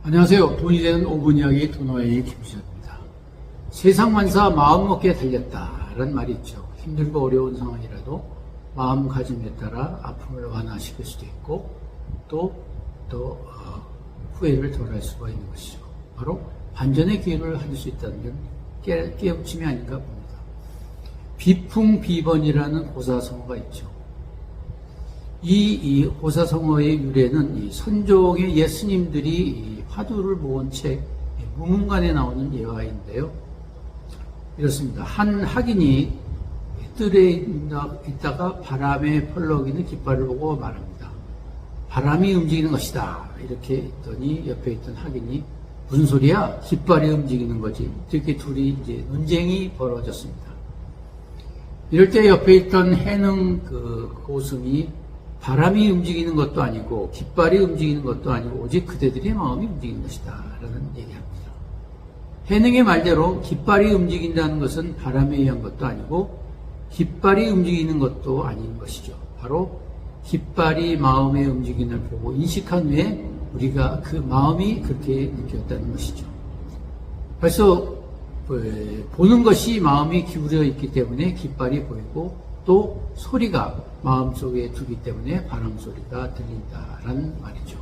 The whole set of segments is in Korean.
안녕하세요. 돈이 되는 5분 이야기 도노웨이 김수현입니다. 세상 만사 마음 먹기에 달렸다라는 말이 있죠. 힘들고 어려운 상황이라도 마음가짐에 따라 아픔을 완화시킬 수도 있고 또 후회를 덜할 수가 있는 것이죠. 바로 반전의 기회를 가질 수 있다는 건 깨우침이 아닌가 봅니다. 비풍비번이라는 호사성어가 있죠. 이 호사성어의 유래는 이 선종의 옛 스님들이 화두를 모은 책 무문관에 나오는 예화인데요. 이렇습니다. 한 학인이 뜰에 있다가 바람에 펄럭이는 깃발을 보고 말합니다. 바람이 움직이는 것이다. 이렇게 했더니 옆에 있던 학인이 무슨 소리야? 깃발이 움직이는 거지. 이렇게 둘이 이제 논쟁이 벌어졌습니다. 이럴 때 옆에 있던 해능 고승이 바람이 움직이는 것도 아니고 깃발이 움직이는 것도 아니고 오직 그대들의 마음이 움직이는 것이다 라는 얘기합니다. 해능의 말대로 깃발이 움직인다는 것은 바람에 의한 것도 아니고 깃발이 움직이는 것도 아닌 것이죠. 바로 깃발이 마음의 움직임을 보고 인식한 후에 우리가 그 마음이 그렇게 느꼈다는 것이죠. 벌써 보는 것이 마음이 기울여 있기 때문에 깃발이 보이고 또 소리가 마음속에 두기 때문에 바람소리가 들린다라는 말이죠.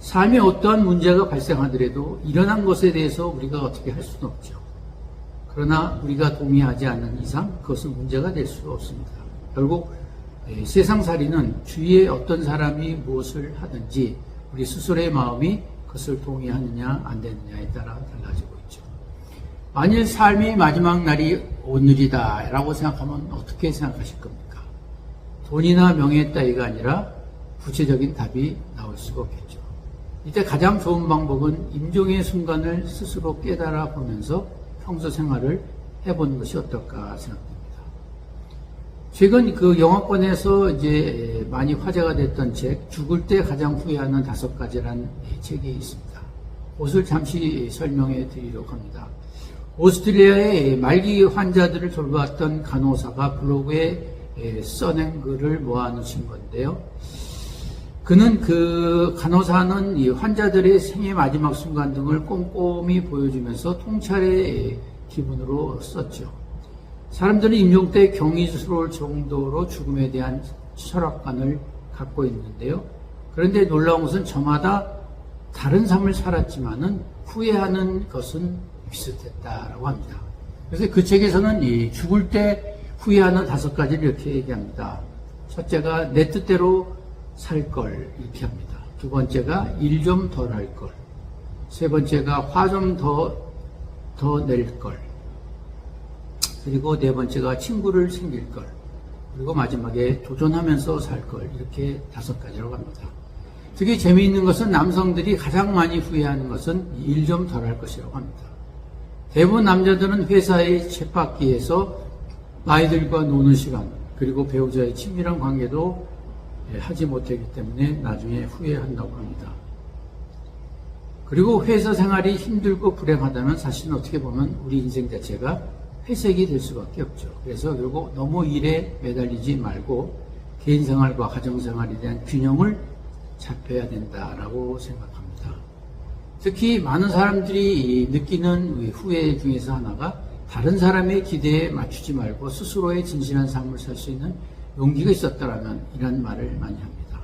삶에 어떠한 문제가 발생하더라도 일어난 것에 대해서 우리가 어떻게 할 수는 없죠. 그러나 우리가 동의하지 않는 이상 그것은 문제가 될 수 없습니다. 결국 세상살이는 주위에 어떤 사람이 무엇을 하든지 우리 스스로의 마음이 그것을 동의하느냐 안 되느냐에 따라 달라지고 있죠. 만일 삶의 마지막 날이 오늘이다 라고 생각하면 어떻게 생각하실 겁니까? 돈이나 명예 따위가 아니라 구체적인 답이 나올 수가 없겠죠. 이때 가장 좋은 방법은 임종의 순간을 스스로 깨달아 보면서 평소 생활을 해보는 것이 어떨까 생각됩니다. 최근 영화권에서 이제 많이 화제가 됐던 책, 죽을 때 가장 후회하는 5가지라는 책이 있습니다. 그것을 잠시 설명해 드리려고 합니다. 오스트리아의 말기 환자들을 돌봤던 간호사가 블로그에 써낸 글을 모아놓으신 건데요. 그는 간호사는 이 환자들의 생의 마지막 순간 등을 꼼꼼히 보여주면서 통찰의 기분으로 썼죠. 사람들은 임종 때 경이스러울 정도로 죽음에 대한 철학관을 갖고 있는데요. 그런데 놀라운 것은 저마다 다른 삶을 살았지만은 후회하는 것은 비슷했다라고 합니다. 그래서 그 책에서는 이 죽을 때 후회하는 5가지를 이렇게 얘기합니다. 첫째가 내 뜻대로 살 걸 이렇게 합니다. 두 번째가 일 좀 덜 할 걸. 세 번째가 화 좀 더 낼 걸. 그리고 네 번째가 친구를 챙길 걸. 그리고 마지막에 도전하면서 살 걸. 이렇게 5가지라고 합니다. 특히 재미있는 것은 남성들이 가장 많이 후회하는 것은 일 좀 덜 할 것이라고 합니다. 대부분 남자들은 회사의 쳇바퀴에서 아이들과 노는 시간 그리고 배우자의 친밀한 관계도 하지 못하기 때문에 나중에 후회한다고 합니다. 그리고 회사 생활이 힘들고 불행하다면 사실은 어떻게 보면 우리 인생 자체가 회색이 될 수밖에 없죠. 그래서 결국 너무 일에 매달리지 말고 개인 생활과 가정 생활에 대한 균형을 잡혀야 된다라고 생각합니다. 특히 많은 사람들이 느끼는 후회 중에서 하나가 다른 사람의 기대에 맞추지 말고 스스로의 진실한 삶을 살 수 있는 용기가 있었더라면 이런 말을 많이 합니다.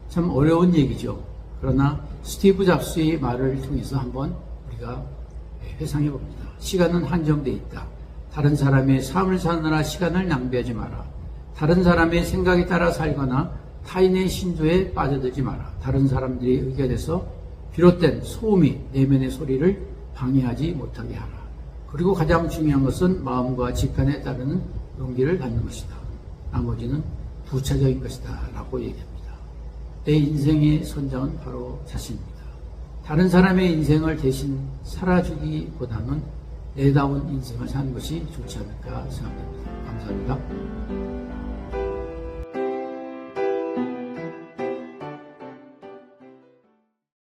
참 어려운 얘기죠. 그러나 스티브 잡스의 말을 통해서 한번 우리가 회상해 봅니다. 시간은 한정되어 있다. 다른 사람의 삶을 사느라 시간을 낭비하지 마라. 다른 사람의 생각에 따라 살거나 타인의 신조에 빠져들지 마라. 다른 사람들의 의견에서 비롯된 소음이 내면의 소리를 방해하지 못하게 하라. 그리고 가장 중요한 것은 마음과 직관에 따르는 용기를 갖는 것이다. 나머지는 부차적인 것이다 라고 얘기합니다. 내 인생의 선장은 바로 자신입니다. 다른 사람의 인생을 대신 살아주기보다는 내다운 인생을 사는 것이 좋지 않을까 생각합니다. 감사합니다.